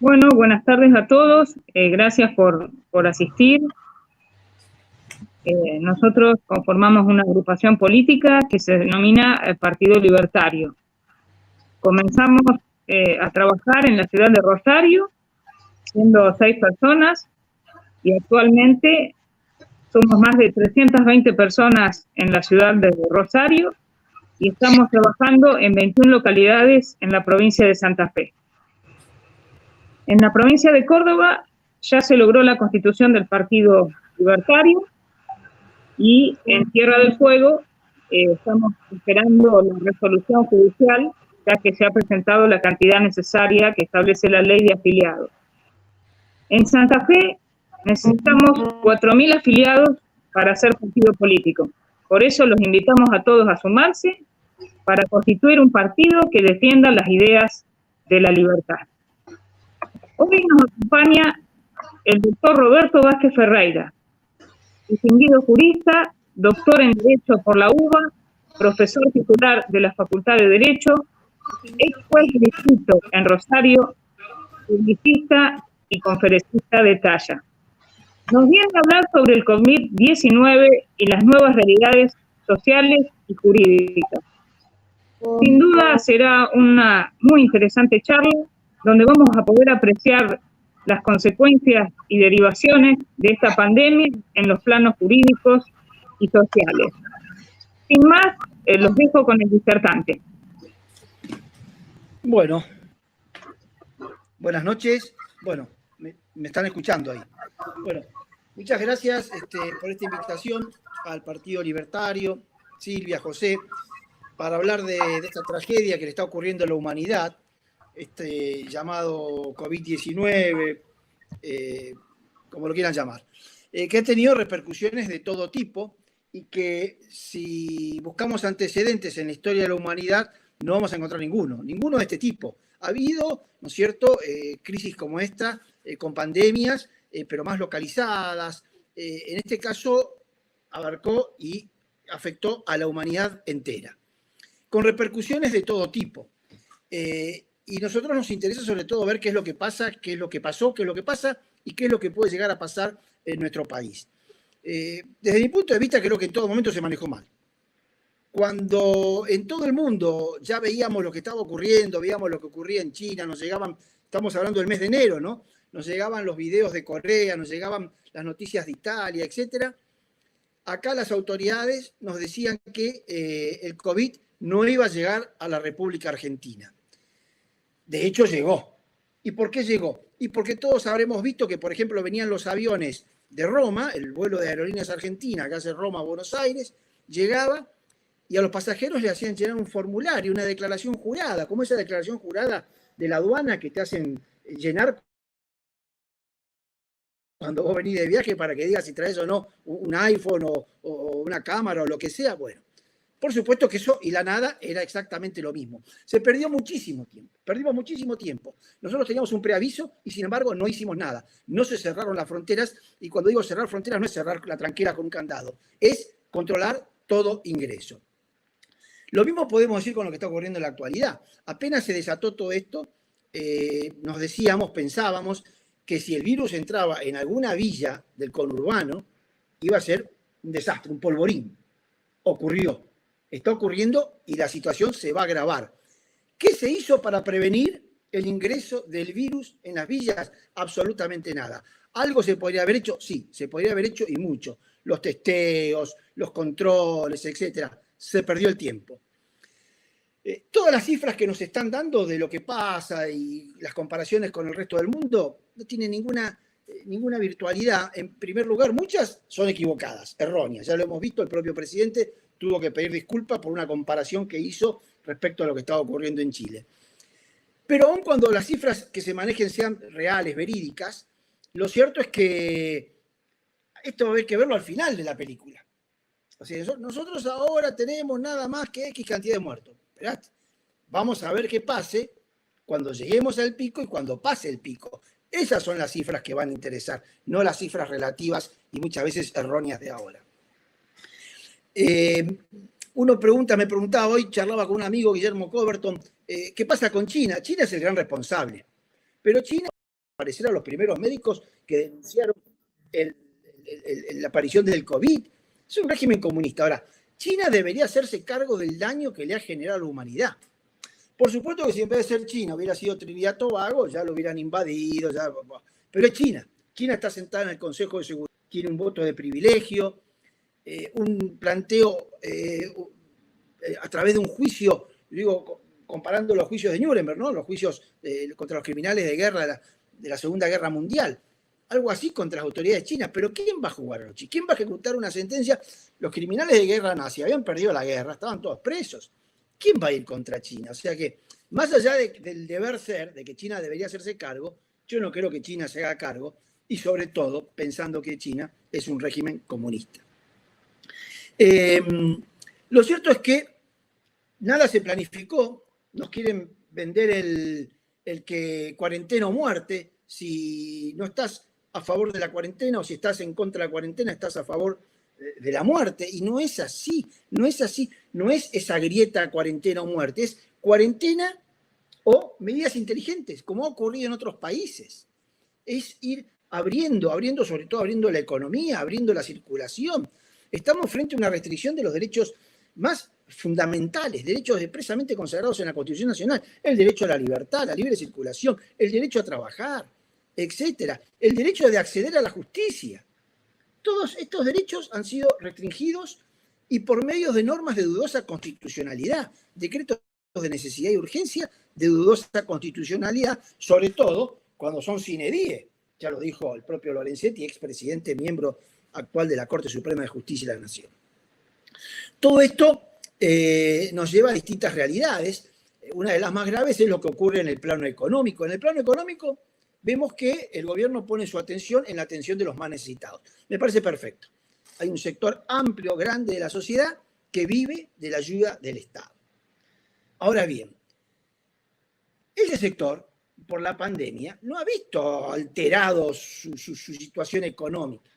Bueno, buenas tardes a todos. Gracias por asistir. Nosotros conformamos una agrupación política que se denomina Partido Libertario. Comenzamos a trabajar en la ciudad de Rosario, siendo 6 personas, y actualmente somos más de 320 personas en la ciudad de Rosario y estamos trabajando en 21 localidades en la provincia de Santa Fe. En la provincia de Córdoba ya se logró la constitución del Partido Libertario y en Tierra del Fuego estamos esperando la resolución judicial, ya que se ha presentado la cantidad necesaria que establece la ley de afiliados. En Santa Fe necesitamos 4.000 afiliados para ser partido político. Por eso los invitamos a todos a sumarse para constituir un partido que defienda las ideas de la libertad. Hoy nos acompaña el doctor Roberto Vázquez Ferreira, distinguido jurista, doctor en Derecho por la UBA, profesor titular de la Facultad de Derecho, ex juez de distrito en Rosario, publicista y conferencista de talla. Nos viene a hablar sobre el COVID-19 y las nuevas realidades sociales y jurídicas. Sin duda será una muy interesante charla donde vamos a poder apreciar las consecuencias y derivaciones de esta pandemia en los planos jurídicos y sociales. Sin más, los dejo con el disertante. Bueno, buenas noches. Bueno, me están escuchando ahí. Bueno, muchas gracias por esta invitación al Partido Libertario, Silvia, José, para hablar de esta tragedia que le está ocurriendo a la humanidad, llamado COVID-19, como lo quieran llamar, que ha tenido repercusiones de todo tipo y que si buscamos antecedentes en la historia de la humanidad no vamos a encontrar ninguno de este tipo. Ha habido, ¿no es cierto?, crisis como esta, con pandemias, pero más localizadas. En este caso abarcó y afectó a la humanidad entera, con repercusiones de todo tipo. Y nosotros nos interesa sobre todo ver qué es lo que pasa, qué es lo que pasó, qué es lo que pasa y qué es lo que puede llegar a pasar en nuestro país. Desde mi punto de vista, creo que en todo momento se manejó mal. Cuando en todo el mundo ya veíamos lo que estaba ocurriendo, veíamos lo que ocurría en China, nos llegaban, estamos hablando del mes de enero, ¿no? Nos llegaban los videos de Corea, nos llegaban las noticias de Italia, etcétera. Acá las autoridades nos decían que el COVID no iba a llegar a la República Argentina. De hecho, llegó. ¿Y por qué llegó? Y porque todos habremos visto que, por ejemplo, venían los aviones de Roma, el vuelo de Aerolíneas Argentinas, que hace Roma a Buenos Aires, llegaba y a los pasajeros le hacían llenar un formulario, una declaración jurada, como esa declaración jurada de la aduana que te hacen llenar cuando vos venís de viaje para que digas si traes o no un iPhone o una cámara o lo que sea. Bueno, por supuesto que eso y la nada era exactamente lo mismo. Se perdió muchísimo tiempo, perdimos muchísimo tiempo. Nosotros teníamos un preaviso y sin embargo no hicimos nada. No se cerraron las fronteras y cuando digo cerrar fronteras no es cerrar la tranquera con un candado, es controlar todo ingreso. Lo mismo podemos decir con lo que está ocurriendo en la actualidad. Apenas se desató todo esto, nos decíamos, pensábamos que si el virus entraba en alguna villa del conurbano, iba a ser un desastre, un polvorín. Ocurrió, está ocurriendo y la situación se va a agravar. ¿Qué se hizo para prevenir el ingreso del virus en las villas? Absolutamente nada. ¿Algo se podría haber hecho? Sí, se podría haber hecho y mucho. Los testeos, los controles, etcétera. Se perdió el tiempo. Todas las cifras que nos están dando de lo que pasa y las comparaciones con el resto del mundo no tienen ninguna virtualidad. En primer lugar, muchas son equivocadas, erróneas. Ya lo hemos visto, el propio presidente tuvo que pedir disculpas por una comparación que hizo respecto a lo que estaba ocurriendo en Chile. Pero aun cuando las cifras que se manejen sean reales, verídicas, lo cierto es que esto va a haber que verlo al final de la película. O sea, nosotros ahora tenemos nada más que X cantidad de muertos. Esperate. Vamos a ver qué pase cuando lleguemos al pico y cuando pase el pico. Esas son las cifras que van a interesar, no las cifras relativas y muchas veces erróneas de ahora. Me preguntaba hoy, charlaba con un amigo, Guillermo Coberton, ¿qué pasa con China? China es el gran responsable, pero China desaparecer a los primeros médicos que denunciaron la aparición del COVID. Es un régimen comunista. Ahora, China debería hacerse cargo del daño que le ha generado a la humanidad. Por supuesto que si en vez de ser China hubiera sido Trinidad y Tobago, ya lo hubieran invadido, pero es China. China está sentada en el Consejo de Seguridad, tiene un voto de privilegio, un planteo a través de un juicio, digo, comparando los juicios de Nuremberg, ¿no? Los juicios contra los criminales de guerra de la Segunda Guerra Mundial. Algo así contra las autoridades chinas. Pero ¿quién va a jugar a los chinos? ¿Quién va a ejecutar una sentencia? Los criminales de guerra nazi habían perdido la guerra, estaban todos presos. ¿Quién va a ir contra China? O sea que, más allá del deber ser, de que China debería hacerse cargo, yo no creo que China se haga cargo, y sobre todo pensando que China es un régimen comunista. Lo cierto es que nada se planificó, nos quieren vender el que cuarentena o muerte, si no estás a favor de la cuarentena o si estás en contra de la cuarentena, estás a favor de la muerte, y no es así, no es así, no es esa grieta cuarentena o muerte, es cuarentena o medidas inteligentes, como ha ocurrido en otros países. Es ir abriendo, sobre todo abriendo la economía, abriendo la circulación. Estamos frente a una restricción de los derechos más fundamentales, derechos expresamente consagrados en la Constitución Nacional, el derecho a la libertad, la libre circulación, el derecho a trabajar, etcétera, el derecho de acceder a la justicia. Todos estos derechos han sido restringidos y por medio de normas de dudosa constitucionalidad, decretos de necesidad y urgencia de dudosa constitucionalidad, sobre todo cuando son sine die. Ya lo dijo el propio Lorenzetti, expresidente, miembro actual de la Corte Suprema de Justicia de la Nación. Todo esto nos lleva a distintas realidades. Una de las más graves es lo que ocurre en el plano económico. En el plano económico vemos que el gobierno pone su atención en la atención de los más necesitados. Me parece perfecto. Hay un sector amplio, grande de la sociedad que vive de la ayuda del Estado. Ahora bien, ese sector, por la pandemia, no ha visto alterado su situación económica.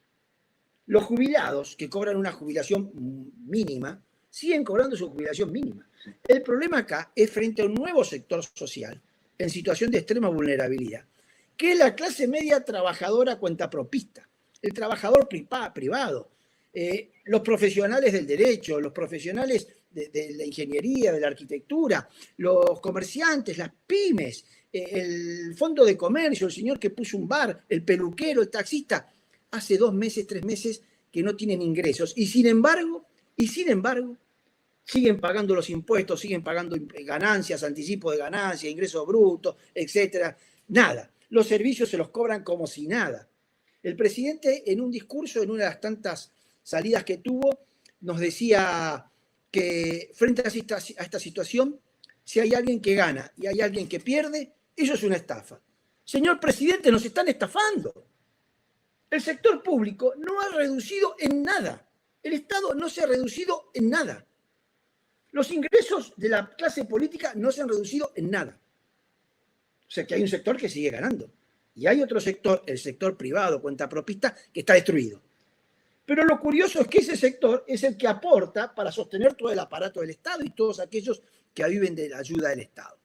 Los jubilados que cobran una jubilación mínima siguen cobrando su jubilación mínima. El problema acá es frente a un nuevo sector social en situación de extrema vulnerabilidad, que es la clase media trabajadora cuentapropista, el trabajador privado, los profesionales del derecho, los profesionales de la ingeniería, de la arquitectura, los comerciantes, las pymes, el fondo de comercio, el señor que puso un bar, el peluquero, el taxista, hace 2 meses, 3 meses que no tienen ingresos y sin embargo, siguen pagando los impuestos, siguen pagando ganancias, anticipo de ganancias, ingresos brutos, etcétera. Nada. Los servicios se los cobran como si nada. El presidente, en un discurso, en una de las tantas salidas que tuvo, nos decía que frente a esta situación, si hay alguien que gana y hay alguien que pierde, eso es una estafa. Señor presidente, nos están estafando. El sector público no ha reducido en nada. El Estado no se ha reducido en nada. Los ingresos de la clase política no se han reducido en nada. O sea que hay un sector que sigue ganando. Y hay otro sector, el sector privado, cuentapropista, que está destruido. Pero lo curioso es que ese sector es el que aporta para sostener todo el aparato del Estado y todos aquellos que viven de la ayuda del Estado.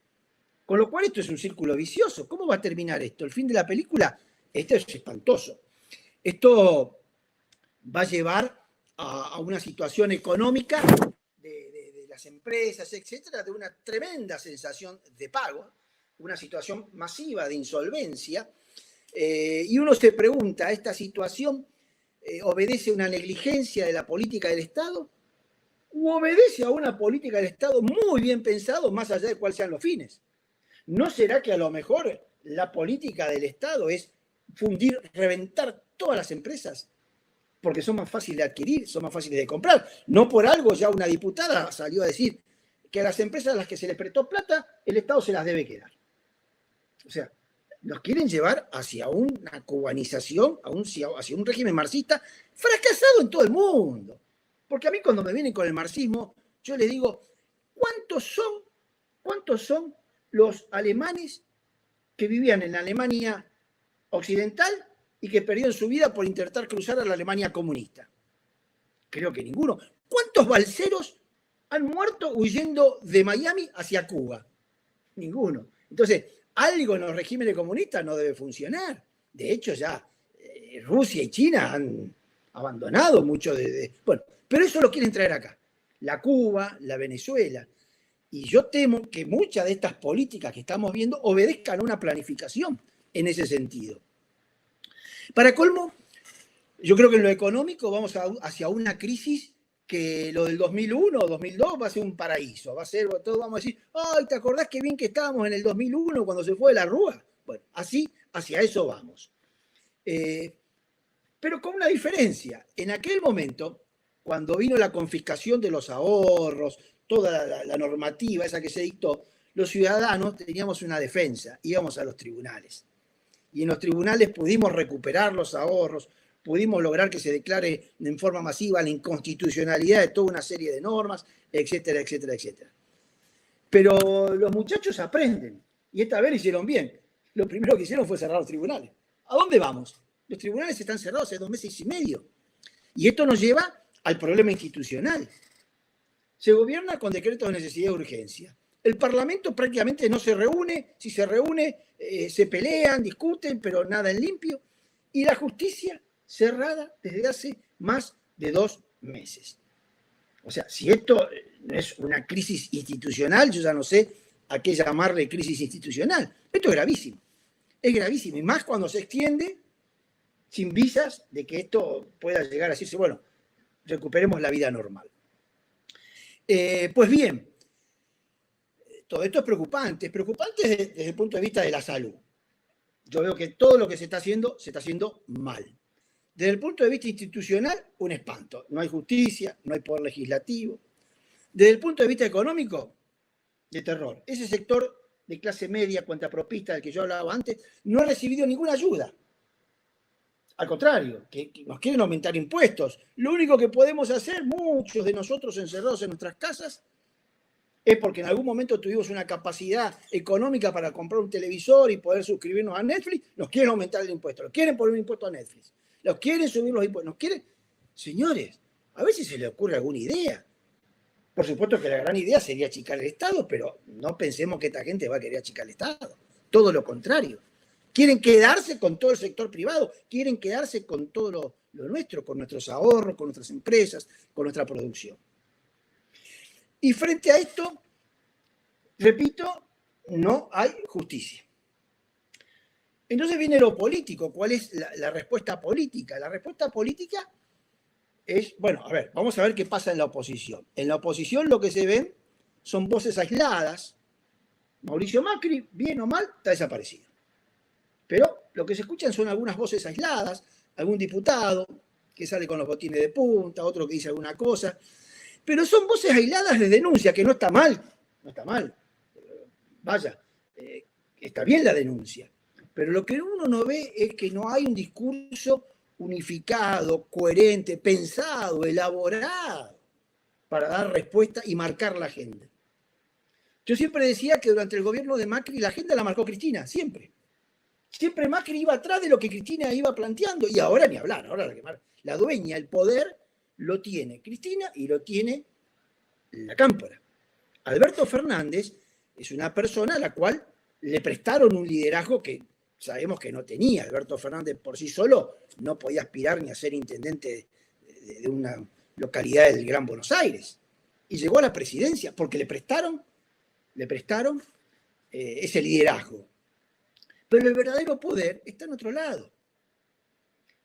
Con lo cual esto es un círculo vicioso. ¿Cómo va a terminar esto? El fin de la película, esto es espantoso. Esto va a llevar a una situación económica de las empresas, etcétera, de una tremenda sensación de pago, una situación masiva de insolvencia. Y uno se pregunta, ¿esta situación obedece a una negligencia de la política del Estado? ¿O obedece a una política del Estado muy bien pensado, más allá de cuáles sean los fines? ¿No será que a lo mejor la política del Estado es fundir, reventar todas las empresas? Porque son más fáciles de adquirir, son más fáciles de comprar. No por algo ya una diputada salió a decir que a las empresas a las que se les prestó plata, el Estado se las debe quedar. O sea, nos quieren llevar hacia una cubanización, hacia un régimen marxista fracasado en todo el mundo. Porque a mí cuando me vienen con el marxismo, yo les digo, ¿cuántos son los alemanes que vivían en la Alemania occidental y que perdieron su vida por intentar cruzar a la Alemania comunista? Creo que ninguno. ¿Cuántos balseros han muerto huyendo de Miami hacia Cuba? Ninguno. Entonces, algo en los regímenes comunistas no debe funcionar. De hecho, ya Rusia y China han abandonado mucho bueno, pero eso lo quieren traer acá. La Cuba, la Venezuela. Y yo temo que muchas de estas políticas que estamos viendo obedezcan a una planificación en ese sentido. Para colmo, yo creo que en lo económico vamos hacia una crisis que lo del 2001 o 2002 va a ser un paraíso. Va a ser, todos vamos a decir, ay, ¿te acordás qué bien que estábamos en el 2001 cuando se fue de la Rúa? Bueno, así, hacia eso vamos. Pero con una diferencia. En aquel momento, cuando vino la confiscación de los ahorros, toda la normativa esa que se dictó, los ciudadanos teníamos una defensa, íbamos a los tribunales. Y en los tribunales pudimos recuperar los ahorros, pudimos lograr que se declare en forma masiva la inconstitucionalidad de toda una serie de normas, etcétera, etcétera, etcétera. Pero los muchachos aprenden, y esta vez lo hicieron bien. Lo primero que hicieron fue cerrar los tribunales. ¿A dónde vamos? Los tribunales están cerrados hace 2 meses y medio. Y esto nos lleva al problema institucional. Se gobierna con decretos de necesidad y urgencia. El Parlamento prácticamente no se reúne. Si se reúne, se pelean, discuten, pero nada en limpio. Y la justicia cerrada desde hace más de 2 meses. O sea, si esto no es una crisis institucional, yo ya no sé a qué llamarle crisis institucional. Esto es gravísimo. Es gravísimo. Y más cuando se extiende sin visas de que esto pueda llegar a decirse, bueno, recuperemos la vida normal. Pues bien, todo esto es preocupante desde el punto de vista de la salud. Yo veo que todo lo que se está haciendo mal. Desde el punto de vista institucional, un espanto. No hay justicia, no hay poder legislativo. Desde el punto de vista económico, de terror. Ese sector de clase media, cuentapropista del que yo hablaba antes, no ha recibido ninguna ayuda. Al contrario, que nos quieren aumentar impuestos. Lo único que podemos hacer, muchos de nosotros encerrados en nuestras casas, es porque en algún momento tuvimos una capacidad económica para comprar un televisor y poder suscribirnos a Netflix, nos quieren aumentar el impuesto, nos quieren poner un impuesto a Netflix, nos quieren subir los impuestos, nos quieren... Señores, a ver si se le ocurre alguna idea. Por supuesto que la gran idea sería achicar el Estado, pero no pensemos que esta gente va a querer achicar el Estado. Todo lo contrario. Quieren quedarse con todo el sector privado, quieren quedarse con todo lo nuestro, con nuestros ahorros, con nuestras empresas, con nuestra producción. Y frente a esto, repito, no hay justicia. Entonces viene lo político. ¿Cuál es la respuesta política? La respuesta política es, bueno, a ver, vamos a ver qué pasa en la oposición. En la oposición lo que se ven son voces aisladas. Mauricio Macri, bien o mal, está desaparecido. Pero lo que se escuchan son algunas voces aisladas, algún diputado que sale con los botines de punta, otro que dice alguna cosa. Pero son voces aisladas de denuncia, que no está mal, no está mal. Vaya, está bien la denuncia. Pero lo que uno no ve es que no hay un discurso unificado, coherente, pensado, elaborado para dar respuesta y marcar la agenda. Yo siempre decía que durante el gobierno de Macri la agenda la marcó Cristina, siempre. Siempre Macri iba atrás de lo que Cristina iba planteando y ahora ni hablar, ahora la dueña, el poder lo tiene Cristina y lo tiene la Cámpora. Alberto Fernández es una persona a la cual le prestaron un liderazgo que sabemos que no tenía. Alberto Fernández por sí solo no podía aspirar ni a ser intendente de una localidad del Gran Buenos Aires. Y llegó a la presidencia porque le prestaron ese liderazgo. Pero el verdadero poder está en otro lado.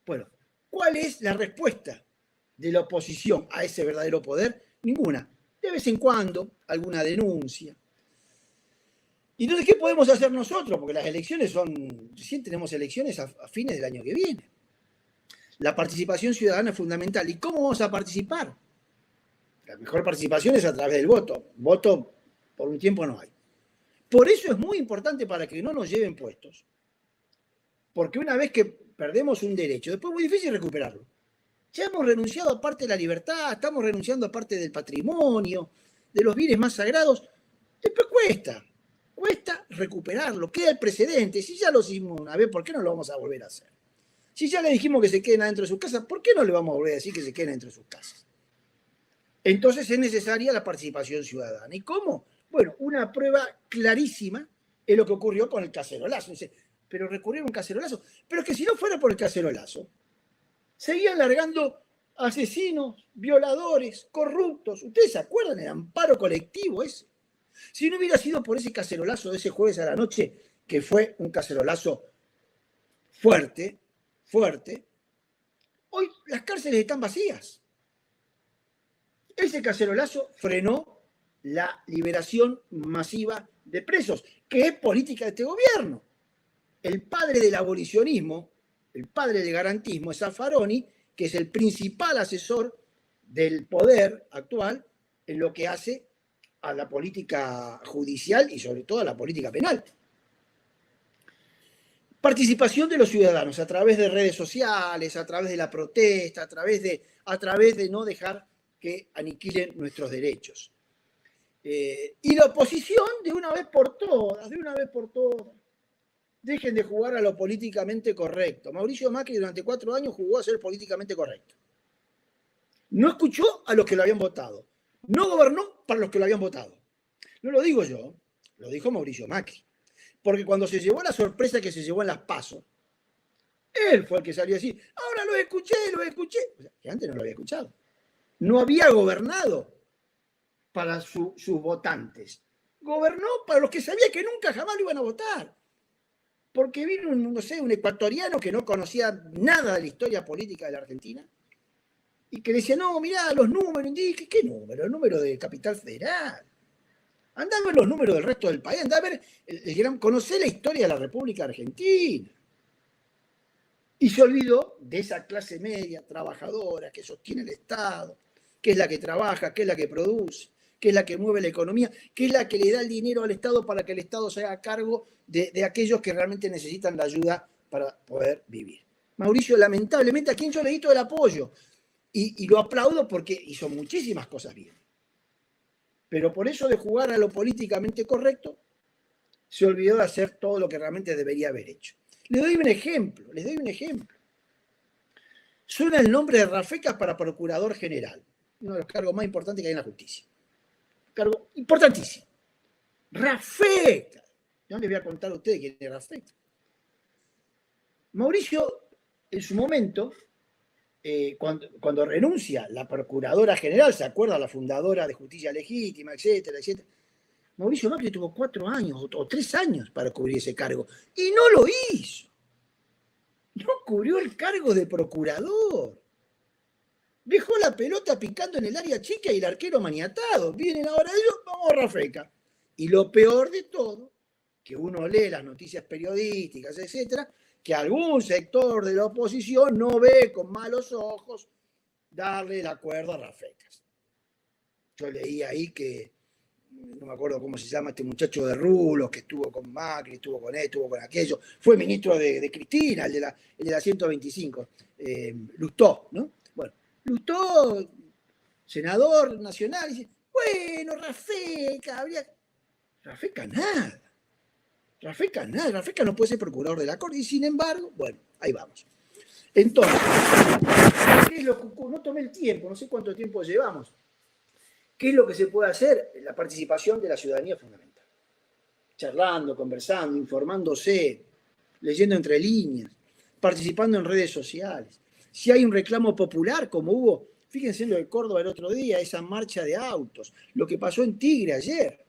Bueno, ¿cuál es la respuesta de la oposición a ese verdadero poder? Ninguna. De vez en cuando, alguna denuncia. Y entonces, ¿qué podemos hacer nosotros? Porque las elecciones recién tenemos elecciones a fines del año que viene. La participación ciudadana es fundamental. ¿Y cómo vamos a participar? La mejor participación es a través del voto. Voto por un tiempo no hay. Por eso es muy importante para que no nos lleven puestos. Porque una vez que perdemos un derecho, después es muy difícil recuperarlo. Ya hemos renunciado a parte de la libertad, estamos renunciando a parte del patrimonio, de los bienes más sagrados. Después cuesta recuperarlo. Queda el precedente. Si ya lo hicimos una vez, ¿por qué no lo vamos a volver a hacer? Si ya le dijimos que se queden adentro de sus casas, ¿por qué no le vamos a volver a decir que se queden dentro de sus casas? Entonces es necesaria la participación ciudadana. ¿Y cómo? Bueno, una prueba clarísima Es lo que ocurrió con el cacerolazo. Dice, pero recurrieron a un cacerolazo. Pero es que si no fuera por el cacerolazo, seguían largando asesinos, violadores, corruptos. ¿Ustedes se acuerdan del amparo colectivo ese? Si no hubiera sido por ese cacerolazo de ese jueves a la noche, que fue un cacerolazo fuerte, hoy las cárceles están vacías. Ese cacerolazo frenó la liberación masiva de presos, que es política de este gobierno. El padre del abolicionismo, el padre del garantismo es Zaffaroni, que es el principal asesor del poder actual en lo que hace a la política judicial y sobre todo a la política penal. Participación de los ciudadanos a través de redes sociales, a través de la protesta, a través de no dejar que aniquilen nuestros derechos. Y la oposición, de una vez por todas, dejen de jugar a lo políticamente correcto. Mauricio Macri durante 4 años jugó a ser políticamente correcto. No escuchó a los que lo habían votado. No gobernó para los que lo habían votado. No lo digo yo, lo dijo Mauricio Macri. Porque cuando se llevó la sorpresa que se llevó en las PASO, él fue el que salió a decir, ahora lo escuché. O sea, que antes no lo había escuchado. No había gobernado para sus votantes. Gobernó para los que sabía que nunca jamás lo iban a votar. Porque vino, no sé, un ecuatoriano que no conocía nada de la historia política de la Argentina y que decía, no, mirá, los números, ¿qué números? El número de Capital Federal. Andá a ver los números del resto del país, andá a ver, conocer la historia de la República Argentina. Y se olvidó de esa clase media, trabajadora, que sostiene el Estado, que es la que trabaja, que es la que produce, que es la que mueve la economía, que es la que le da el dinero al Estado para que el Estado se haga cargo de aquellos que realmente necesitan la ayuda para poder vivir. Mauricio, lamentablemente, a quien yo le di todo el apoyo, y lo aplaudo porque hizo muchísimas cosas bien. Pero por eso de jugar a lo políticamente correcto, se olvidó de hacer todo lo que realmente debería haber hecho. Les doy un ejemplo. Suena el nombre de Rafecas para procurador general, uno de los cargos más importantes que hay en la justicia. Cargo importantísimo. Rafecas. No les voy a contar a ustedes quién es Rafecas. Mauricio, en su momento, cuando renuncia la procuradora general, ¿se acuerda? La fundadora de Justicia Legítima, etcétera. Mauricio Macri tuvo 4 años o 3 años para cubrir ese cargo y no lo hizo. No cubrió el cargo de procurador. Dejó la pelota picando en el área chica y el arquero maniatado. Vienen ahora ellos, vamos a Rafecas. Y lo peor de todo, que uno lee las noticias periodísticas, etcétera, que algún sector de la oposición no ve con malos ojos darle la cuerda a Rafecas. Yo leí ahí que, no me acuerdo cómo se llama este muchacho de Rulos, que estuvo con Macri, estuvo con él, estuvo con aquello, fue ministro de Cristina, el de la 125, Lustó, ¿no? Bueno, Lustó, senador nacional, dice, bueno, Rafecas, Rafecas nada. Rafecas no puede ser procurador de la Corte y sin embargo, bueno, ahí vamos. Entonces, ¿qué es lo que ocurre? No tomé el tiempo, no sé cuánto tiempo llevamos. ¿Qué es lo que se puede hacer? La participación de la ciudadanía es fundamental. Charlando, conversando, informándose, leyendo entre líneas, participando en redes sociales. Si hay un reclamo popular, como hubo, fíjense en lo de Córdoba el otro día, esa marcha de autos, lo que pasó en Tigre ayer.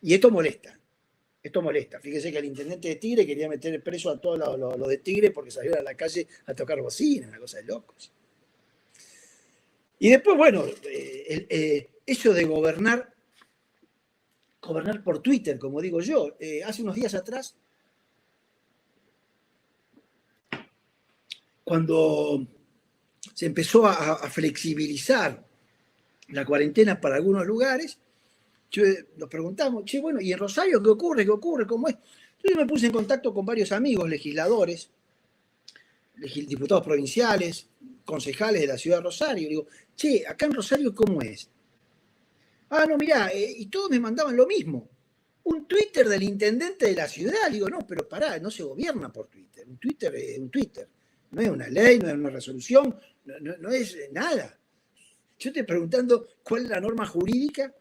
Y esto molesta. Fíjense que el intendente de Tigre quería meter preso a todos los de Tigre porque salieron a la calle a tocar bocina, una cosa de locos. Y después, bueno, eso de gobernar por Twitter, como digo yo. Hace unos días atrás, cuando se empezó a flexibilizar la cuarentena para algunos lugares, nos preguntamos, bueno, ¿y en Rosario qué ocurre? ¿Cómo es? Entonces me puse en contacto con varios amigos, legisladores, diputados provinciales, concejales de la ciudad de Rosario. Digo, acá en Rosario, ¿cómo es? No, mirá, y todos me mandaban lo mismo. Un Twitter del intendente de la ciudad. Digo, no, pero pará, no se gobierna por Twitter. Un Twitter es un Twitter. No es una ley, no es una resolución, no es nada. Yo estoy preguntando cuál es la norma jurídica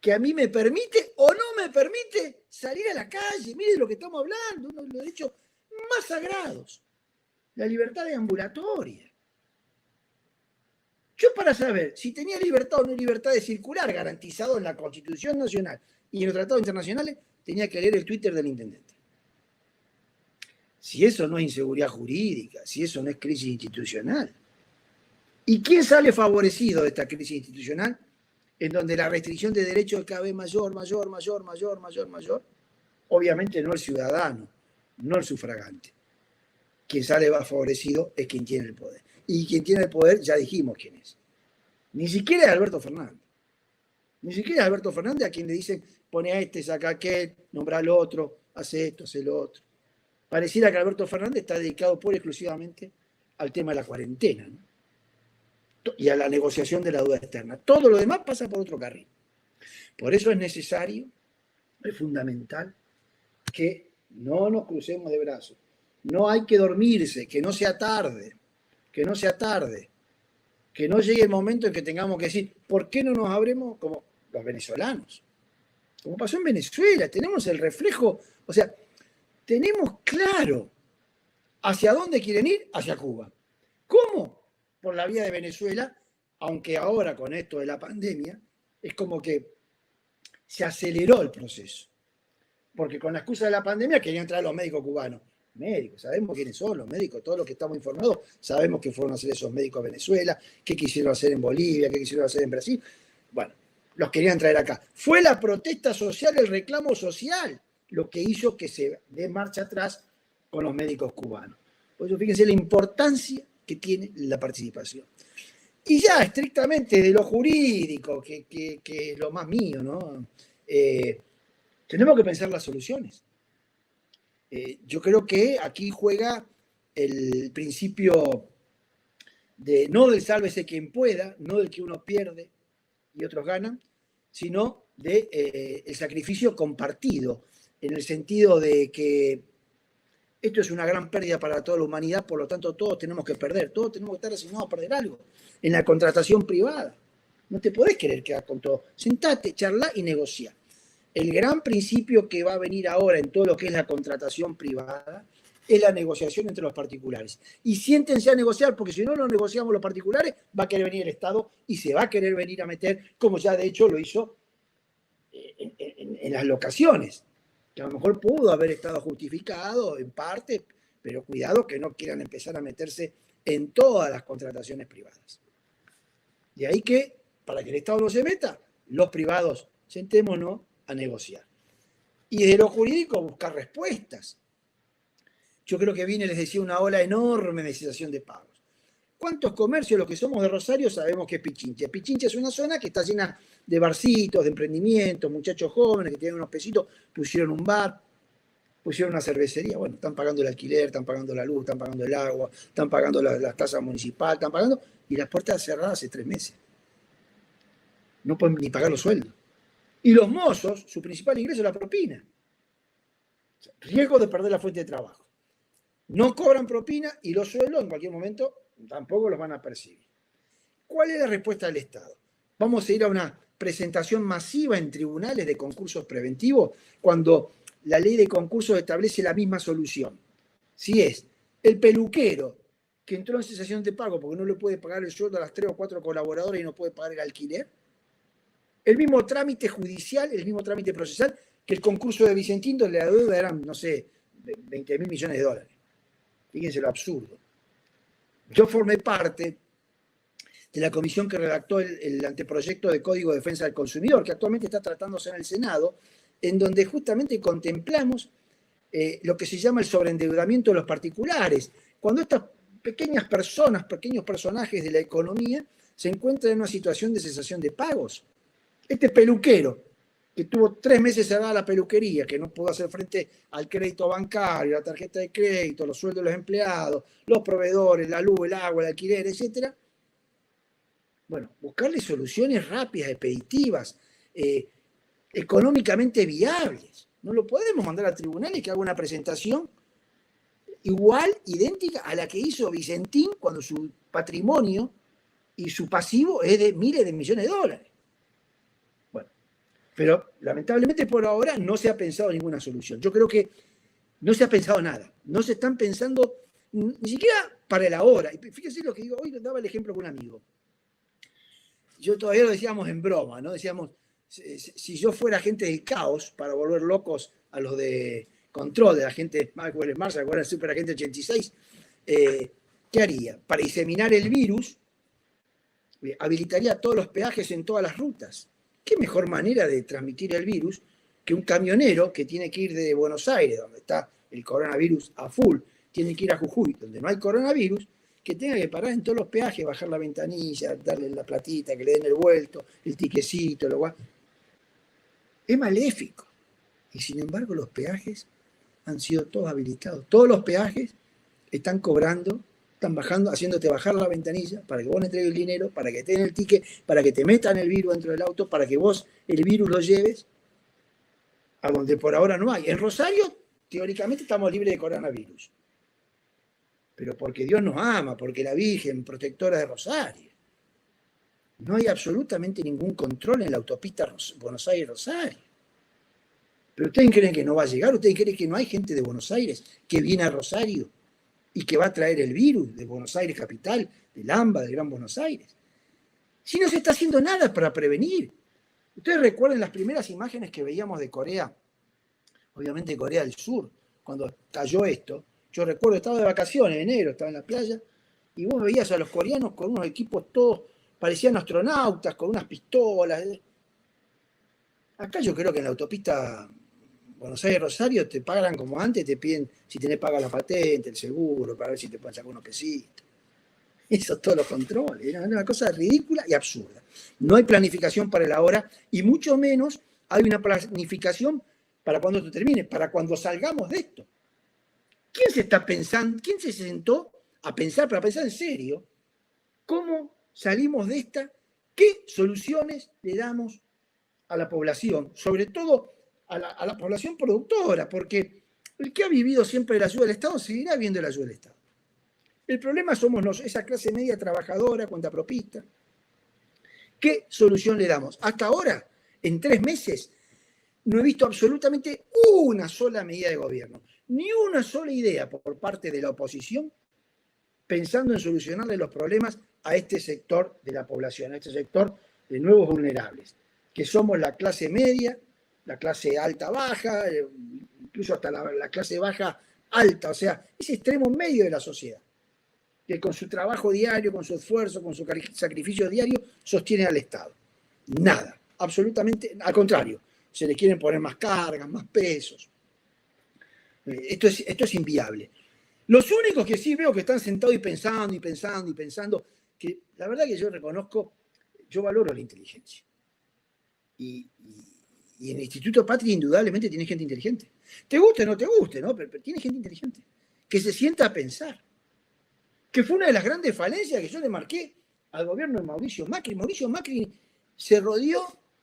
que a mí me permite o no me permite salir a la calle. Mire de lo que estamos hablando, uno de los derechos más sagrados, la libertad de ambulatoria. Yo, para saber si tenía libertad o no libertad de circular garantizado en la Constitución Nacional y en los tratados internacionales, tenía que leer el Twitter del intendente. Si eso no es inseguridad jurídica, si eso no es crisis institucional. ¿Y quién sale favorecido de esta crisis institucional? En donde la restricción de derechos es cada vez mayor. Obviamente no el ciudadano, no el sufragante. Quien sale favorecido es quien tiene el poder. Y quien tiene el poder, ya dijimos quién es. Ni siquiera es Alberto Fernández. Ni siquiera es Alberto Fernández a quien le dicen, pone a este, saca a aquel, nombra al otro, hace esto, hace lo otro. Pareciera que Alberto Fernández está dedicado pura y exclusivamente al tema de la cuarentena, ¿no? Y a la negociación de la deuda externa. Todo lo demás pasa por otro carril. Por eso es necesario, es fundamental, que no nos crucemos de brazos. No hay que dormirse, que no sea tarde, que no llegue el momento en que tengamos que decir, ¿por qué no nos abremos como los venezolanos? Como pasó en Venezuela, tenemos el reflejo, o sea, tenemos claro hacia dónde quieren ir, hacia Cuba. ¿Cómo? Por la vía de Venezuela, aunque ahora con esto de la pandemia, es como que se aceleró el proceso. Porque con la excusa de la pandemia querían traer a los médicos cubanos. Médicos, sabemos quiénes son los médicos, todos los que estamos informados, sabemos qué fueron a hacer esos médicos a Venezuela, qué quisieron hacer en Bolivia, qué quisieron hacer en Brasil. Bueno, los querían traer acá. Fue la protesta social, el reclamo social, lo que hizo que se dé marcha atrás con los médicos cubanos. Por eso fíjense la importancia que tiene la participación. Y ya estrictamente de lo jurídico, que es lo más mío, ¿no? Tenemos que pensar las soluciones. Yo creo que aquí juega el principio de no del sálvese quien pueda, no del que uno pierde y otros ganan, sino del el sacrificio compartido, en el sentido de que esto es una gran pérdida para toda la humanidad, por lo tanto todos tenemos que perder, todos tenemos que estar asignados a perder algo. En la contratación privada, no te podés querer quedar con todo. Sentate, charlá y negociá. El gran principio que va a venir ahora en todo lo que es la contratación privada es la negociación entre los particulares. Y siéntense a negociar, porque si no lo negociamos los particulares, va a querer venir el Estado y se va a querer venir a meter, como ya de hecho lo hizo en las locaciones, que a lo mejor pudo haber estado justificado en parte, pero cuidado que no quieran empezar a meterse en todas las contrataciones privadas. De ahí que, para que el Estado no se meta, los privados, sentémonos a negociar. Y desde lo jurídico, buscar respuestas. Yo creo que viene, les decía, una ola enorme de cesación de pagos. ¿Cuántos comercios, los que somos de Rosario, sabemos que es Pichincha? Pichincha es una zona que está llena de barcitos, de emprendimientos, muchachos jóvenes que tienen unos pesitos, pusieron un bar, pusieron una cervecería. Bueno, están pagando el alquiler, están pagando la luz, están pagando el agua, están pagando las tasas municipales, están pagando, y las puertas cerradas hace 3 meses. No pueden ni pagar los sueldos. Y los mozos, su principal ingreso es la propina. O sea, riesgo de perder la fuente de trabajo. No cobran propina y los sueldos en cualquier momento tampoco los van a percibir. ¿Cuál es la respuesta del Estado? Vamos a ir a una presentación masiva en tribunales de concursos preventivos cuando la ley de concursos establece la misma solución. Si es el peluquero que entró en cesación de pago porque no le puede pagar el sueldo a las 3 o 4 colaboradores y no puede pagar el alquiler, el mismo trámite judicial, el mismo trámite procesal que el concurso de Vicentín, donde la deuda eran, no sé, 20.000 millones de dólares. Fíjense lo absurdo. Yo formé parte de la comisión que redactó el anteproyecto de Código de Defensa del Consumidor, que actualmente está tratándose en el Senado, en donde justamente contemplamos lo que se llama el sobreendeudamiento de los particulares. Cuando estas pequeñas personas, pequeños personajes de la economía, se encuentran en una situación de cesación de pagos. Este peluquero, que tuvo 3 meses cerrada la peluquería, que no pudo hacer frente al crédito bancario, la tarjeta de crédito, los sueldos de los empleados, los proveedores, la luz, el agua, el alquiler, etc. Bueno, buscarle soluciones rápidas, expeditivas, económicamente viables. No lo podemos mandar al tribunal y que haga una presentación igual, idéntica a la que hizo Vicentín cuando su patrimonio y su pasivo es de miles de millones de dólares. Pero lamentablemente por ahora no se ha pensado ninguna solución. Yo creo que no se ha pensado nada. No se están pensando ni siquiera para el ahora. Y fíjense lo que digo, hoy daba el ejemplo con un amigo. Yo todavía lo decíamos en broma, ¿no? Decíamos, si yo fuera agente del caos para volver locos a los de control, de la gente Michael Mars, ¿se acuerdan? Super Agente 86, ¿qué haría? Para diseminar el virus, habilitaría todos los peajes en todas las rutas. ¿Qué mejor manera de transmitir el virus que un camionero que tiene que ir de Buenos Aires, donde está el coronavirus a full, tiene que ir a Jujuy, donde no hay coronavirus, que tenga que parar en todos los peajes, bajar la ventanilla, darle la platita, que le den el vuelto, el tiquecito, lo cual. Es maléfico. Y sin embargo los peajes han sido todos habilitados. Todos los peajes están cobrando, están bajando, haciéndote bajar la ventanilla para que vos le entregues el dinero, para que te den el ticket, para que te metan el virus dentro del auto, para que vos el virus lo lleves a donde por ahora no hay. En Rosario, teóricamente, estamos libres de coronavirus. Pero porque Dios nos ama, porque la Virgen protectora de Rosario. No hay absolutamente ningún control en la autopista Buenos Aires-Rosario. ¿Pero ustedes creen que no va a llegar? ¿Ustedes creen que no hay gente de Buenos Aires que viene a Rosario y que va a traer el virus de Buenos Aires capital, del AMBA, del Gran Buenos Aires? Si no se está haciendo nada para prevenir. Ustedes recuerden las primeras imágenes que veíamos de Corea, obviamente de Corea del Sur, cuando cayó esto. Yo recuerdo, estaba de vacaciones en enero, estaba en la playa, y vos veías a los coreanos con unos equipos todos, parecían astronautas, con unas pistolas. Acá yo creo que en la autopista Buenos Aires-Rosario te pagan como antes, te piden si tenés paga la patente, el seguro, para ver si te pueden sacar unos pesitos. Eso todos los controles. Era una cosa ridícula y absurda. No hay planificación para el ahora y mucho menos hay una planificación para cuando esto termine, para cuando salgamos de esto. ¿Quién se está pensando, quién se sentó a pensar, para pensar en serio, cómo salimos de esta? ¿Qué soluciones le damos a la población? Sobre todo a la población productora, porque el que ha vivido siempre de la ayuda del Estado seguirá viendo la ayuda del Estado. El problema somos nosotros, esa clase media trabajadora, cuentapropista. ¿Qué solución le damos? Hasta ahora, en 3 meses, no he visto absolutamente una sola medida de gobierno, ni una sola idea por parte de la oposición pensando en solucionarle los problemas a este sector de la población, a este sector de nuevos vulnerables, que somos la clase media, la clase alta-baja, incluso hasta la clase baja-alta, o sea, ese extremo medio de la sociedad, que con su trabajo diario, con su esfuerzo, con su sacrificio diario, sostiene al Estado. Nada, absolutamente, al contrario, se le quieren poner más cargas, más pesos. Esto es inviable. Los únicos que sí veo que están sentados y pensando, que la verdad que yo reconozco, yo valoro la inteligencia. Y en el Instituto Patria indudablemente tiene gente inteligente. Te guste o no te guste, ¿no? Pero tiene gente inteligente, que se sienta a pensar. Que fue una de las grandes falencias que yo le marqué al gobierno de Mauricio Macri. Mauricio Macri se rodeó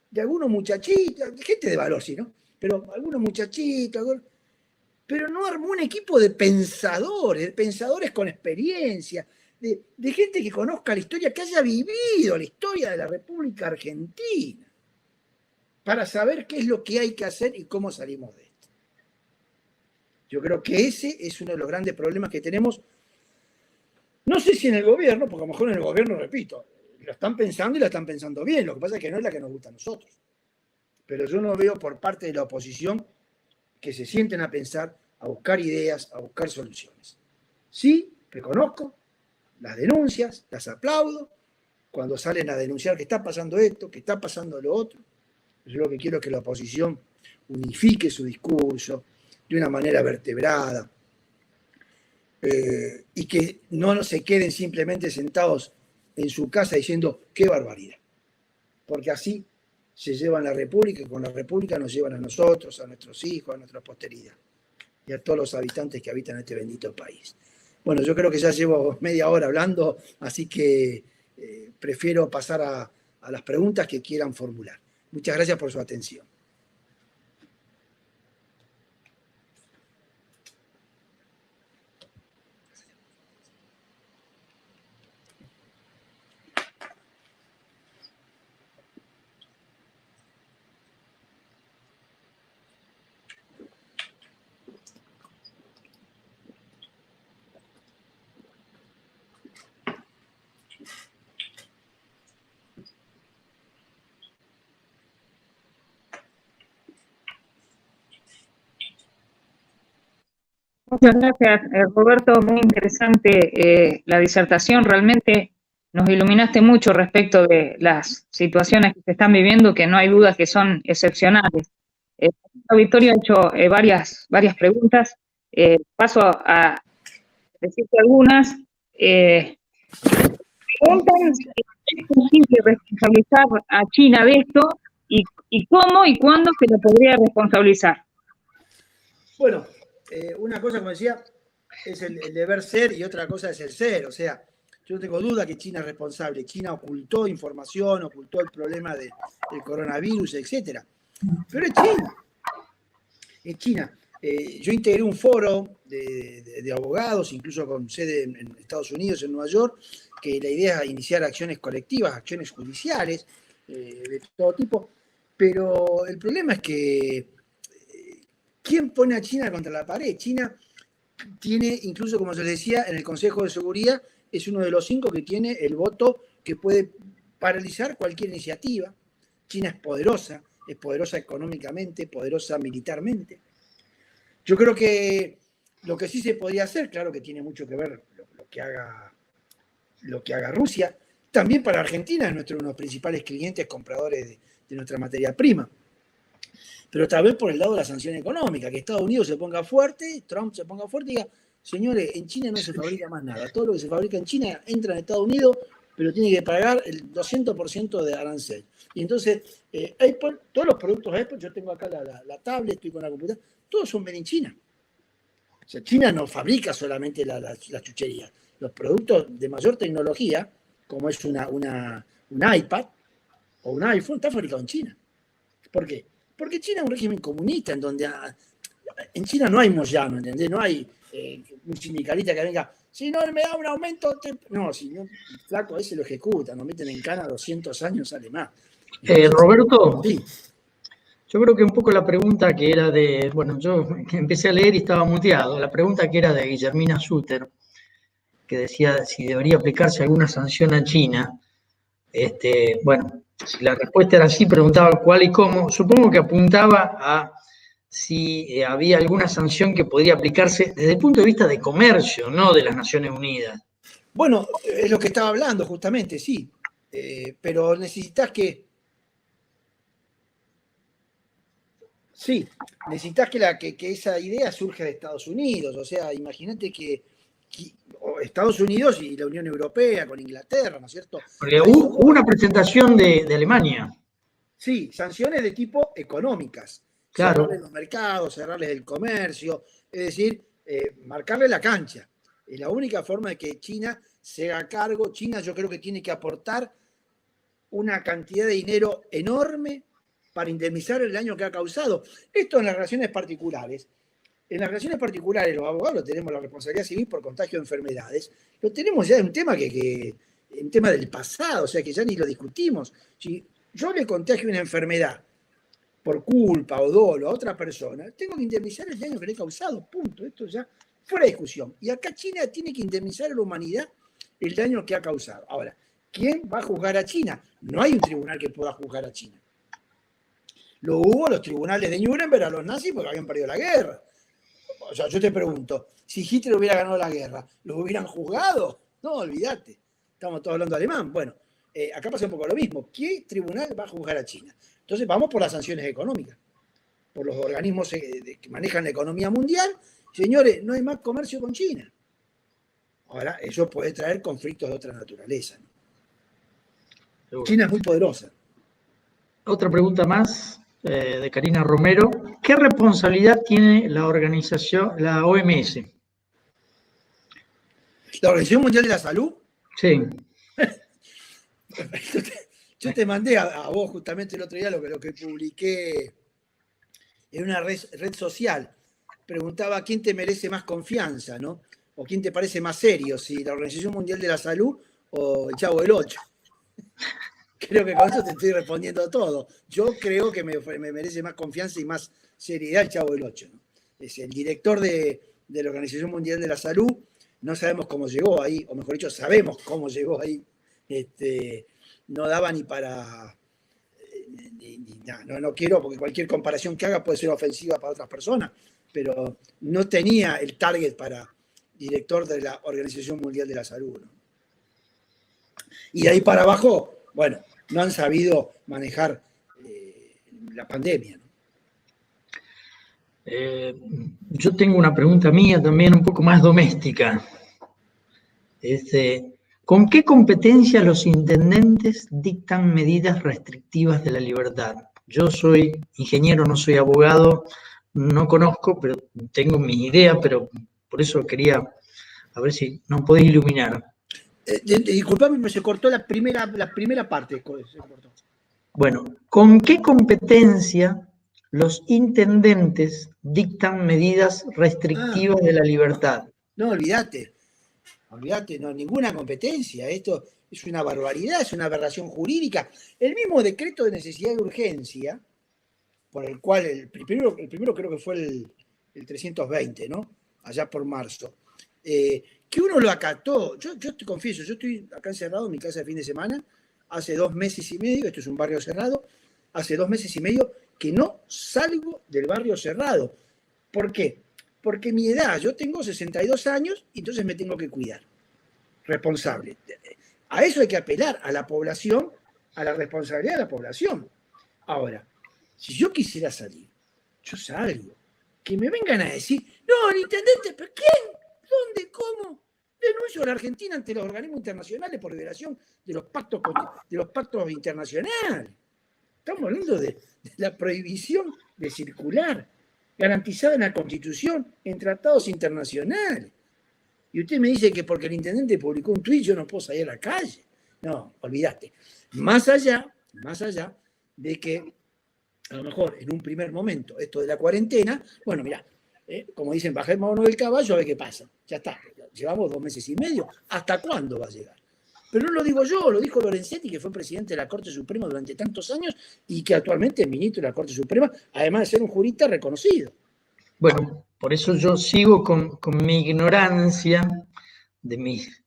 de algunos muchachitos, gente de valor, sí, ¿no? Pero algunos muchachitos, pero no armó un equipo de pensadores con experiencia, de gente que conozca la historia, que haya vivido la historia de la República Argentina, para saber qué es lo que hay que hacer y cómo salimos de esto. Yo creo que ese es uno de los grandes problemas que tenemos. No sé si en el gobierno, porque a lo mejor en el gobierno, repito, lo están pensando y lo están pensando bien, lo que pasa es que no es la que nos gusta a nosotros. Pero yo no veo por parte de la oposición que se sienten a pensar, a buscar ideas, a buscar soluciones. Sí, reconozco las denuncias, las aplaudo, cuando salen a denunciar que está pasando esto, que está pasando lo otro. Yo lo que quiero es que la oposición unifique su discurso de una manera vertebrada, y que no se queden simplemente sentados en su casa diciendo qué barbaridad. Porque así se llevan la República y con la República nos llevan a nosotros, a nuestros hijos, a nuestra posteridad y a todos los habitantes que habitan este bendito país. Bueno, yo creo que ya llevo media hora hablando, así que prefiero pasar a las preguntas que quieran formular. Muchas gracias por su atención. Muchas gracias, Roberto. Muy interesante la disertación. Realmente nos iluminaste mucho respecto de las situaciones que se están viviendo, que no hay duda que son excepcionales. Victoria ha hecho varias preguntas. Paso a decirte algunas. Preguntan si es posible responsabilizar a China de esto y cómo y cuándo se lo podría responsabilizar. Bueno, una cosa, como decía, es el deber ser y otra cosa es el ser. O sea, yo no tengo duda que China es responsable. China ocultó información, ocultó el problema del coronavirus, etc. Pero es China. Es China. Yo integré un foro de abogados, incluso con sede en Estados Unidos, en Nueva York, que la idea es iniciar acciones colectivas, acciones judiciales, de todo tipo. Pero el problema es que ¿quién pone a China contra la pared? China tiene, incluso como se les decía, en el Consejo de Seguridad, es uno de los 5 que tiene el voto que puede paralizar cualquier iniciativa. China es poderosa económicamente, poderosa militarmente. Yo creo que lo que sí se podría hacer, claro que tiene mucho que ver lo que haga Rusia. También para Argentina es uno de los principales clientes compradores de nuestra materia prima. Pero tal vez por el lado de la sanción económica, que Estados Unidos se ponga fuerte, Trump se ponga fuerte y diga, señores, en China no se fabrica más nada. Todo lo que se fabrica en China entra en Estados Unidos, pero tiene que pagar el 200% de arancel. Y entonces, Apple, todos los productos Apple, yo tengo acá la tablet, estoy con la computadora, todos son made in China. O sea, China no fabrica solamente la chuchería. Los productos de mayor tecnología, como es un iPad o un iPhone, está fabricado en China. ¿Por qué? Porque China es un régimen comunista en donde en China no hay moyano, ¿entendés? No hay un sindicalista que venga, si no me da un aumento, no, si no, flaco, ese lo ejecuta, nos meten en cana 200 años, sale más. Entonces, Roberto, sí. Yo creo que un poco la pregunta que era de, bueno, yo empecé a leer y estaba muteado, la pregunta que era de Guillermina Suter, que decía si debería aplicarse alguna sanción a China. Bueno, si la respuesta era sí, preguntaba cuál y cómo. Supongo que apuntaba a si había alguna sanción que podría aplicarse desde el punto de vista de comercio, no de las Naciones Unidas. Bueno, es lo que estaba hablando justamente, sí. Pero necesitas que... Sí, necesitas que esa idea surja de Estados Unidos. O sea, imagínate que Estados Unidos y la Unión Europea con Inglaterra, ¿no es cierto? Porque hubo una presentación de Alemania. Sí, sanciones de tipo económicas. Claro. Cerrarles los mercados, cerrarles el comercio, es decir, marcarle la cancha. Es la única forma de que China se haga cargo. China yo creo que tiene que aportar una cantidad de dinero enorme para indemnizar el daño que ha causado. Esto en las relaciones particulares. En las relaciones particulares, los abogados tenemos la responsabilidad civil por contagio de enfermedades. Lo tenemos ya, es un tema un tema del pasado, o sea que ya ni lo discutimos. Si yo le contagio una enfermedad por culpa o dolo a otra persona, tengo que indemnizar el daño que le he causado, punto. Esto ya fuera de discusión. Y acá China tiene que indemnizar a la humanidad el daño que ha causado. Ahora, ¿quién va a juzgar a China? No hay un tribunal que pueda juzgar a China. Lo hubo los tribunales de Nuremberg a los nazis porque habían perdido la guerra. O sea, yo te pregunto, si Hitler hubiera ganado la guerra, ¿lo hubieran juzgado? No, olvídate. Estamos todos hablando alemán. Bueno, acá pasa un poco lo mismo. ¿Qué tribunal va a juzgar a China? Entonces vamos por las sanciones económicas, por los organismos que manejan la economía mundial. Señores, no hay más comercio con China. Ahora, eso puede traer conflictos de otra naturaleza, ¿no? China es muy poderosa. Otra pregunta más de Karina Romero. ¿Qué responsabilidad tiene la organización, la OMS? ¿La Organización Mundial de la Salud? Sí. Yo te mandé a vos justamente el otro día lo que publiqué en una red social. Preguntaba quién te merece más confianza, ¿no? O quién te parece más serio, si la Organización Mundial de la Salud o el Chavo del Ocho. Creo que con eso te estoy respondiendo todo. Yo creo que me merece más confianza y más seriedad el Chavo del Ocho, ¿no? Es el director de la Organización Mundial de la Salud. No sabemos cómo llegó ahí, o mejor dicho, sabemos cómo llegó ahí. No daba ni para... No quiero, porque cualquier comparación que haga puede ser ofensiva para otras personas, pero no tenía el target para director de la Organización Mundial de la Salud, ¿no? Y de ahí para abajo, bueno, no han sabido manejar la pandemia, ¿no? Yo tengo una pregunta mía también un poco más doméstica. ¿Con qué competencia los intendentes dictan medidas restrictivas de la libertad? Yo soy ingeniero, no soy abogado, no conozco, pero tengo mis ideas, pero por eso quería, a ver si nos podés iluminar. Disculpame, pero se cortó la primera parte. Se cortó. Bueno, ¿con qué competencia los intendentes dictan medidas restrictivas de la libertad? No, olvídate, no, ninguna competencia. Esto es una barbaridad, es una aberración jurídica. El mismo decreto de necesidad y urgencia, por el cual el primero creo que fue el 320, ¿no? Allá por marzo. Que uno lo acató. Yo te confieso, yo estoy acá encerrado en mi casa de fin de semana, hace 2 meses y medio, esto es un barrio cerrado, hace 2 meses y medio que no salgo del barrio cerrado. ¿Por qué? Porque mi edad, yo tengo 62 años y entonces me tengo que cuidar. Responsable. A eso hay que apelar, a la población, a la responsabilidad de la población. Ahora, si yo quisiera salir, yo salgo. Que me vengan a decir, no, el intendente, ¿pero quién? ¿Dónde? ¿Cómo? Denuncio a la Argentina ante los organismos internacionales por violación de los pactos internacionales. Estamos hablando de la prohibición de circular, garantizada en la Constitución, en tratados internacionales. Y usted me dice que porque el intendente publicó un tuit yo no puedo salir a la calle. No, olvídate. Más allá de que a lo mejor en un primer momento esto de la cuarentena, bueno, mirá, como dicen, bajémonos del caballo a ver qué pasa. Ya está, llevamos 2 meses y medio. ¿Hasta cuándo va a llegar? Pero no lo digo yo, lo dijo Lorenzetti, que fue presidente de la Corte Suprema durante tantos años y que actualmente es ministro de la Corte Suprema, además de ser un jurista reconocido. Bueno, por eso yo sigo con mi ignorancia de mis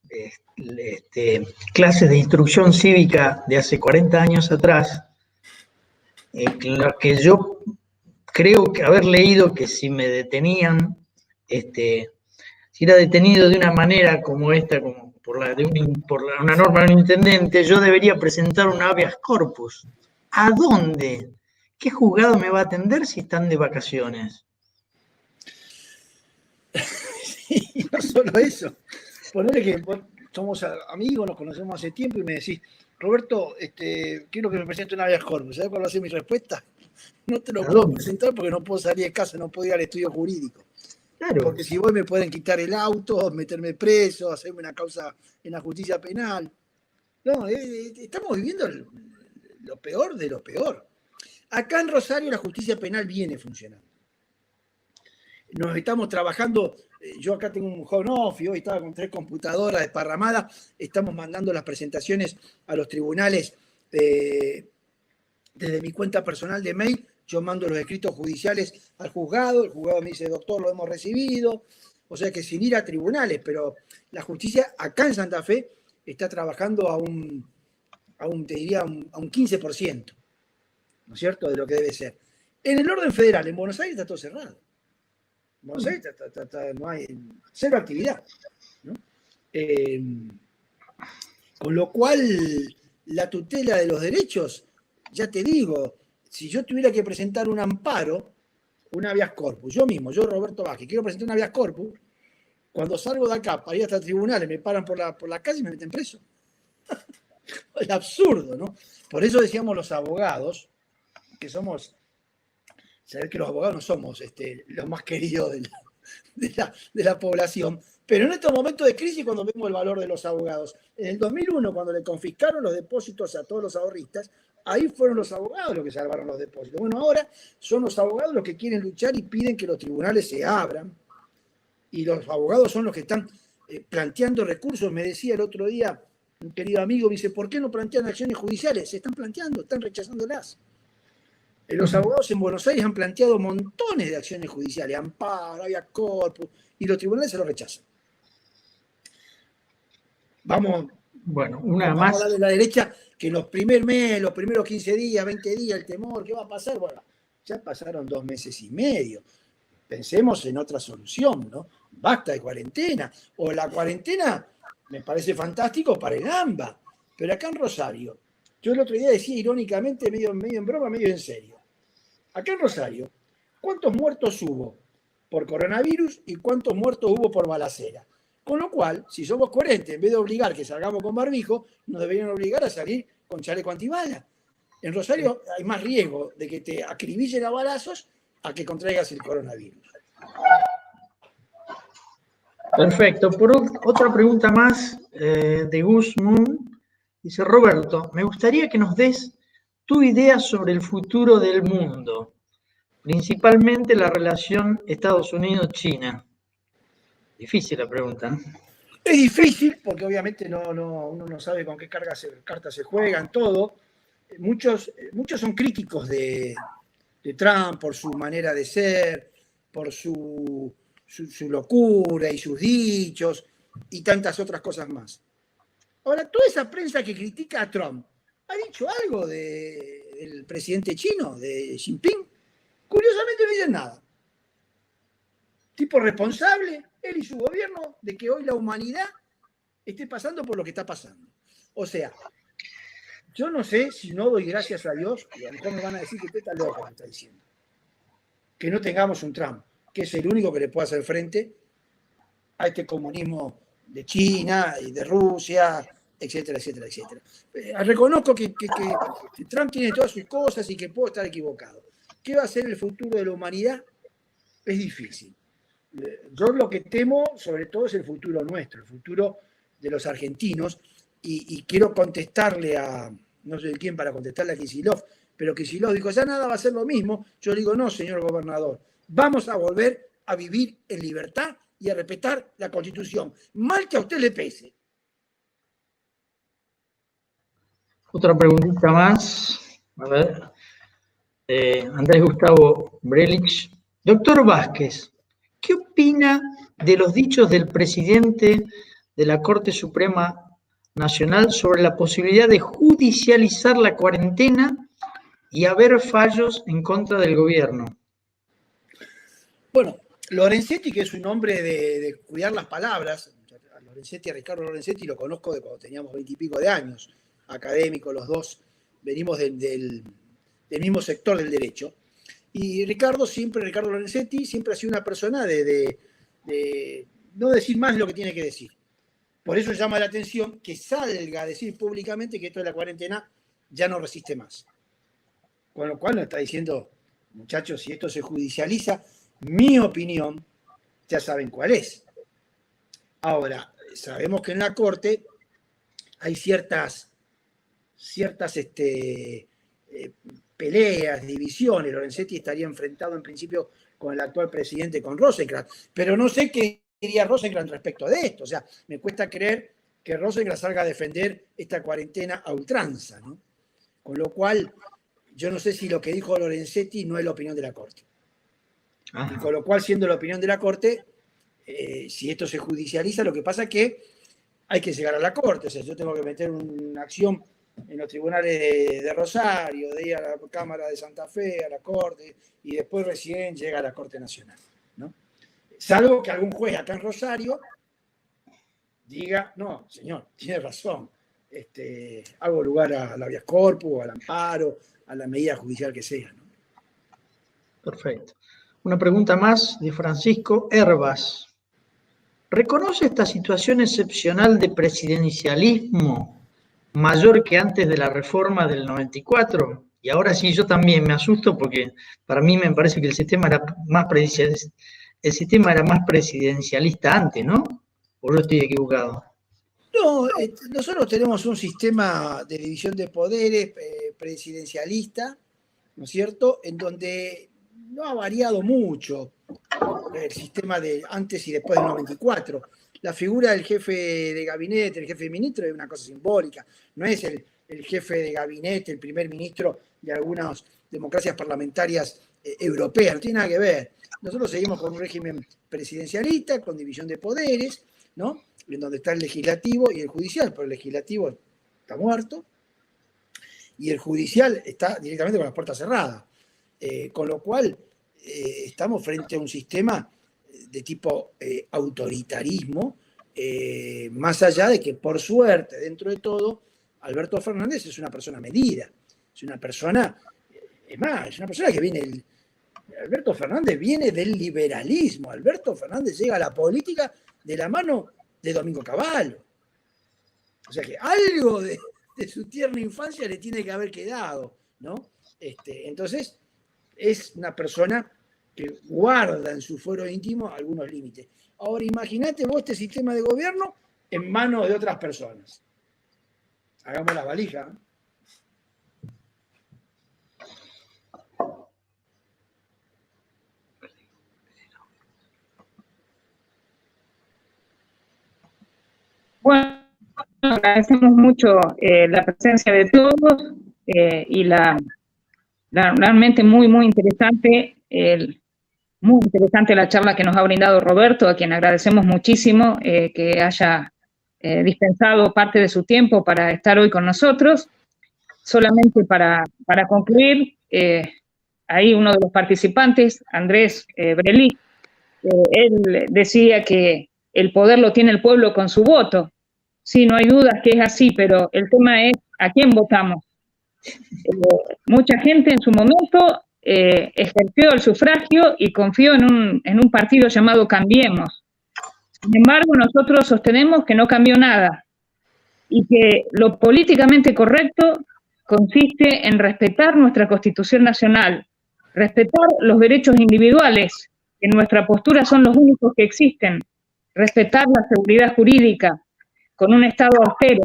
clases de instrucción cívica de hace 40 años atrás, en las que yo creo que haber leído que si me detenían, si era detenido de una manera como esta, como por una norma de un intendente, yo debería presentar un habeas corpus. ¿A dónde? ¿Qué juzgado me va a atender si están de vacaciones? Y no solo eso. Ponele que somos amigos, nos conocemos hace tiempo y me decís, Roberto, quiero que me presente un habeas corpus. ¿Sabes cuál va a ser mi respuesta? No te lo puedo presentar porque no puedo salir de casa, no puedo ir al estudio jurídico. Claro. Porque si voy me pueden quitar el auto, meterme preso, hacerme una causa en la justicia penal. No, estamos viviendo lo peor de lo peor. Acá en Rosario la justicia penal viene funcionando. Nos estamos trabajando, yo acá tengo un home office, hoy estaba con 3 computadoras desparramadas, estamos mandando las presentaciones a los tribunales desde mi cuenta personal de mail. Yo mando los escritos judiciales al juzgado, el juzgado me dice, doctor, lo hemos recibido, o sea que sin ir a tribunales, pero la justicia acá en Santa Fe está trabajando a un 15%, ¿no es cierto?, de lo que debe ser. En el orden federal, en Buenos Aires está todo cerrado. En Buenos Aires no hay cero actividad, ¿no? Con lo cual, la tutela de los derechos, ya te digo, si yo tuviera que presentar un amparo, un habeas corpus, yo mismo, yo Roberto Vázquez, quiero presentar un habeas corpus, cuando salgo de acá para ir hasta tribunales, me paran por la calle y me meten preso. Es absurdo, ¿no? Por eso decíamos los abogados, que somos, saber que los abogados no somos los más queridos de la población, pero en estos momentos de crisis, cuando vemos el valor de los abogados, en el 2001, cuando le confiscaron los depósitos a todos los ahorristas, ahí fueron los abogados los que salvaron los depósitos. Bueno, ahora son los abogados los que quieren luchar y piden que los tribunales se abran, y los abogados son los que están planteando recursos. Me decía el otro día un querido amigo, me dice, ¿por qué no plantean acciones judiciales? Se están planteando, están rechazándolas. Los abogados en Buenos Aires han planteado montones de acciones judiciales, amparo, habeas corpus, y los tribunales se lo rechazan. Vamos a darle a la derecha que en los primeros meses, los primeros 15 días, 20 días, el temor, ¿qué va a pasar? Bueno, ya pasaron 2 meses y medio. pensemos en otra solución, ¿no? Basta de cuarentena. O la cuarentena me parece fantástico para el AMBA, pero acá en Rosario, yo el otro día decía irónicamente, medio en broma, medio en serio, acá en Rosario, ¿cuántos muertos hubo por coronavirus y cuántos muertos hubo por balacera? Con lo cual, si somos coherentes, en vez de obligar que salgamos con barbijo, nos deberían obligar a salir con chaleco antibala. En Rosario hay más riesgo de que te acribillen a balazos a que contraigas el coronavirus. Perfecto. Otra pregunta más de Guzmán. Dice Roberto, me gustaría que nos des tu idea sobre el futuro del mundo, principalmente la relación Estados Unidos-China. Difícil la pregunta, ¿no? Es difícil porque obviamente uno no sabe con qué cartas se juegan, todo. Muchos son críticos de Trump por su manera de ser, por su locura y sus dichos y tantas otras cosas más. Ahora, toda esa prensa que critica a Trump, ¿ha dicho algo del presidente chino, de Xi Jinping? Curiosamente no dicen nada. Tipo responsable, él y su gobierno, de que hoy la humanidad esté pasando por lo que está pasando. O sea, yo no sé si no doy gracias a Dios, y a lo mejor me van a decir que usted está loco, me está diciendo, que no tengamos un Trump, que es el único que le puede hacer frente a este comunismo de China y de Rusia, etcétera, etcétera, etcétera. Reconozco que Trump tiene todas sus cosas y que puedo estar equivocado. ¿Qué va a ser el futuro de la humanidad? Es difícil. Yo lo que temo, sobre todo, es el futuro nuestro, el futuro de los argentinos, y quiero contestarle a, no sé quién para contestarle a Kicillof, pero Kicillof dijo, ya nada va a ser lo mismo. Yo digo, no, señor gobernador, vamos a volver a vivir en libertad y a respetar la Constitución, mal que a usted le pese. Otra preguntita más. A ver. Andrés Gustavo Brelich. Doctor Vázquez, ¿qué opina de los dichos del presidente de la Corte Suprema Nacional sobre la posibilidad de judicializar la cuarentena y haber fallos en contra del gobierno? Bueno, Lorenzetti, que es un hombre de cuidar las palabras, a Ricardo Lorenzetti lo conozco de cuando teníamos 20 y pico de años, académico, los dos venimos del mismo sector del derecho. Y Ricardo Lorenzetti siempre ha sido una persona de no decir más de lo que tiene que decir. Por eso llama la atención que salga a decir públicamente que esto de la cuarentena ya no resiste más. Con lo cual nos está diciendo, muchachos, si esto se judicializa, mi opinión, ya saben cuál es. Ahora, sabemos que en la Corte hay ciertas peleas, divisiones. Lorenzetti estaría enfrentado en principio con el actual presidente, con Rosenkrantz, pero no sé qué diría Rosenkrantz respecto de esto. O sea, me cuesta creer que Rosenkrantz salga a defender esta cuarentena a ultranza, ¿no? Con lo cual, yo no sé si lo que dijo Lorenzetti no es la opinión de la Corte. Y con lo cual, siendo la opinión de la Corte, si esto se judicializa, lo que pasa es que hay que llegar a la Corte. O sea, yo tengo que meter una acción en los tribunales de Rosario, de ir a la Cámara de Santa Fe, a la Corte, y después recién llega a la Corte Nacional, ¿no? Salvo que algún juez acá en Rosario diga, no, señor, tiene razón, hago lugar al habeas corpus, al amparo, a la medida judicial que sea, ¿no? Perfecto. Una pregunta más de Francisco Hervas. ¿Reconoce esta situación excepcional de presidencialismo mayor que antes de la reforma del 94? Y ahora sí, yo también me asusto porque para mí me parece que el sistema era más presidencialista antes, ¿no? ¿O yo estoy equivocado? No, nosotros tenemos un sistema de división de poderes presidencialista, ¿no es cierto?, en donde no ha variado mucho el sistema de antes y después del 94. La figura del jefe de gabinete, el jefe de ministro, es una cosa simbólica. No es el jefe de gabinete, el primer ministro de algunas democracias parlamentarias europeas. No tiene nada que ver. Nosotros seguimos con un régimen presidencialista, con división de poderes, ¿no?, en donde está el legislativo y el judicial, pero el legislativo está muerto y el judicial está directamente con las puertas cerradas. Con lo cual, estamos frente a un sistema de tipo autoritarismo, más allá de que, por suerte, dentro de todo, Alberto Fernández es una persona medida, es una persona, es más, es una persona que viene, Alberto Fernández viene del liberalismo, Alberto Fernández llega a la política de la mano de Domingo Cavallo. O sea que algo de su tierna infancia le tiene que haber quedado, ¿no? Entonces, es una persona que guarda en su fuero íntimo algunos límites. Ahora, imagínate vos este sistema de gobierno en manos de otras personas. Hagamos la valija. Bueno, agradecemos mucho la presencia de todos y realmente muy, muy interesante, muy interesante la charla que nos ha brindado Roberto, a quien agradecemos muchísimo que haya dispensado parte de su tiempo para estar hoy con nosotros. Solamente para concluir, ahí uno de los participantes, Andrés Brelí, él decía que el poder lo tiene el pueblo con su voto. Sí, no hay dudas que es así, pero el tema es a quién votamos. Mucha gente en su momento ejerció el sufragio y confió en un partido llamado Cambiemos. Sin embargo, nosotros sostenemos que no cambió nada y que lo políticamente correcto consiste en respetar nuestra Constitución Nacional, respetar los derechos individuales, que en nuestra postura son los únicos que existen, respetar la seguridad jurídica con un Estado austero.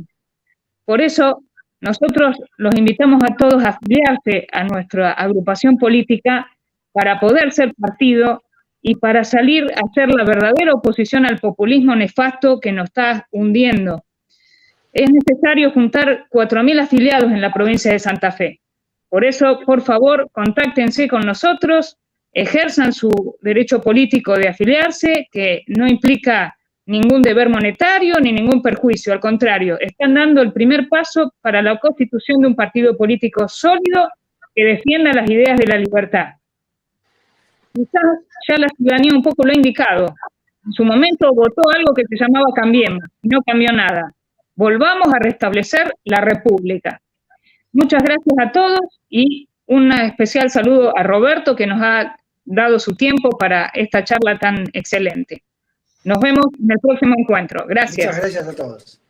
Por eso, nosotros los invitamos a todos a afiliarse a nuestra agrupación política para poder ser partido y para salir a hacer la verdadera oposición al populismo nefasto que nos está hundiendo. Es necesario juntar 4.000 afiliados en la provincia de Santa Fe. Por eso, por favor, contáctense con nosotros, ejerzan su derecho político de afiliarse, que no implica ningún deber monetario ni ningún perjuicio. Al contrario, están dando el primer paso para la constitución de un partido político sólido que defienda las ideas de la libertad. Quizás ya la ciudadanía un poco lo ha indicado. En su momento votó algo que se llamaba Cambiemos, y no cambió nada. Volvamos a restablecer la República. Muchas gracias a todos y un especial saludo a Roberto, que nos ha dado su tiempo para esta charla tan excelente. Nos vemos en el próximo encuentro. Gracias. Muchas gracias a todos.